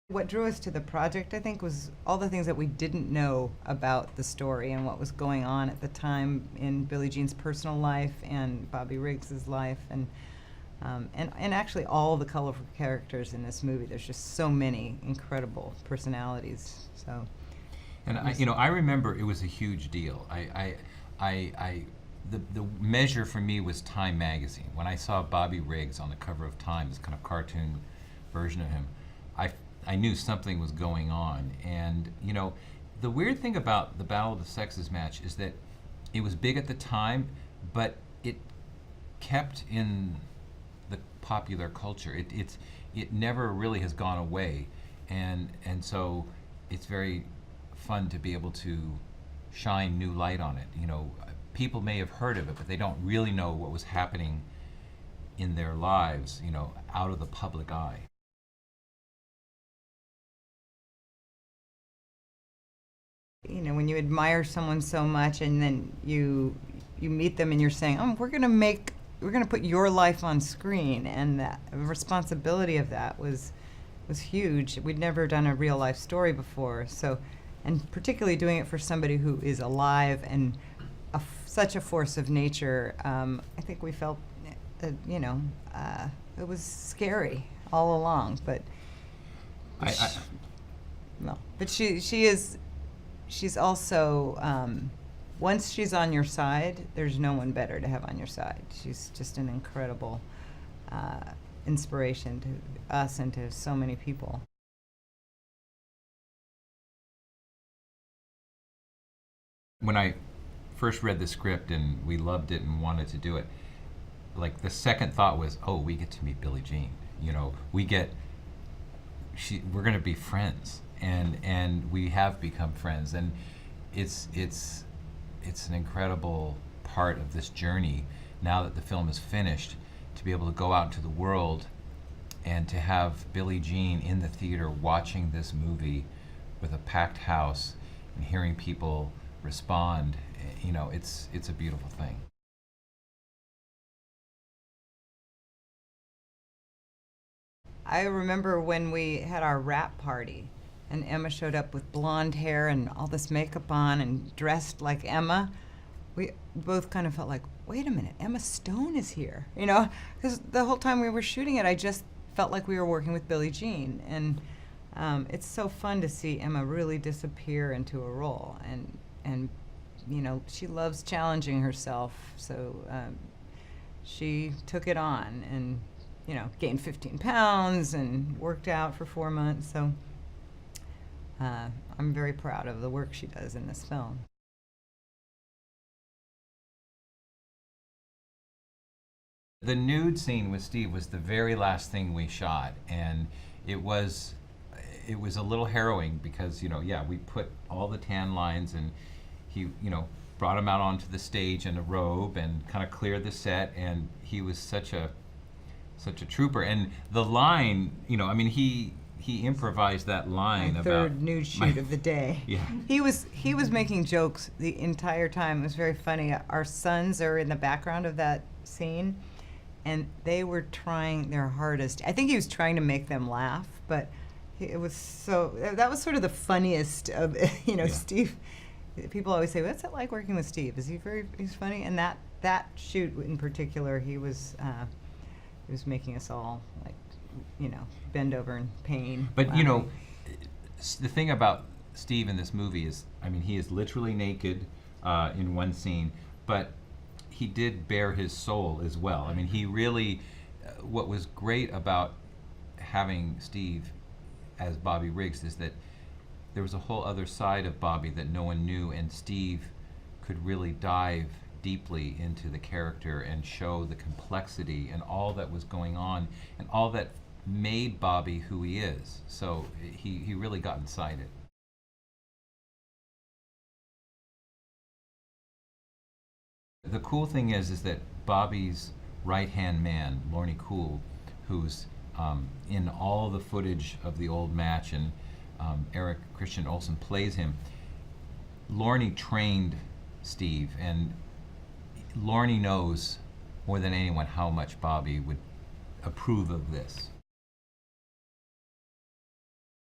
What drew us to the project, I think, was all the things that we didn't know about the story and what was going on at the time in Billie Jean's personal life and Bobby Riggs's life, and actually all the colorful characters in this movie. There's just so many incredible personalities. So, and I remember it was a huge deal. The measure for me was Time magazine. When I saw Bobby Riggs on the cover of Time, this kind of cartoon version of him, I knew something was going on. And the weird thing about the Battle of the Sexes match is that it was big at the time, but it kept in the popular culture. It never really has gone away, and so it's very fun to be able to shine new light on it. People may have heard of it, but they don't really know what was happening in their lives, out of the public eye. When you admire someone so much and then you meet them and you're saying, oh, we're gonna put your life on screen, and that responsibility of that was huge. We'd never done a real life story before, so, and particularly doing it for somebody who is alive and such a force of nature. I think we felt, it was scary all along, but she's also, once she's on your side, there's no one better to have on your side. She's just an incredible inspiration to us and to so many people. When I first read the script and we loved it and wanted to do it, like the second thought was, oh, we get to meet Billie Jean. We're going to be friends. And we have become friends, and it's an incredible part of this journey now that the film is finished, to be able to go out into the world and to have Billie Jean in the theater watching this movie with a packed house and hearing people respond. It's a beautiful thing. I remember when we had our wrap party and Emma showed up with blonde hair and all this makeup on and dressed like Emma. We both kind of felt like, wait a minute, Emma Stone is here, because the whole time we were shooting it, I just felt like we were working with Billie Jean, and it's so fun to see Emma really disappear into a role, and she loves challenging herself, so she took it on and gained 15 pounds and worked out for 4 months, so I'm very proud of the work she does in this film. The nude scene with Steve was the very last thing we shot, and it was a little harrowing because we put all the tan lines, and he brought him out onto the stage in a robe and kind of cleared the set, and he was such a trooper. And the line, he improvised that line My about third nude shoot of the day. Yeah. He was making jokes the entire time. It was very funny. Our sons are in the background of that scene, and they were trying their hardest. I think he was trying to make them laugh, but that was sort of the funniest of Yeah. Steve. People always say, what's it like working with Steve? He's funny? And that shoot in particular, he was making us all bend over in pain. But the thing about Steve in this movie is, he is literally naked in one scene, but he did bare his soul as well. He really, what was great about having Steve as Bobby Riggs is that there was a whole other side of Bobby that no one knew, and Steve could really dive deeply into the character and show the complexity and all that was going on and all that made Bobby who he is. So he really got inside it. The cool thing is that Bobby's right-hand man, Lorne Cool, who's in all the footage of the old match, and Eric Christian Olsen plays him. Lorne trained Steve, and Lorne knows more than anyone how much Bobby would approve of this.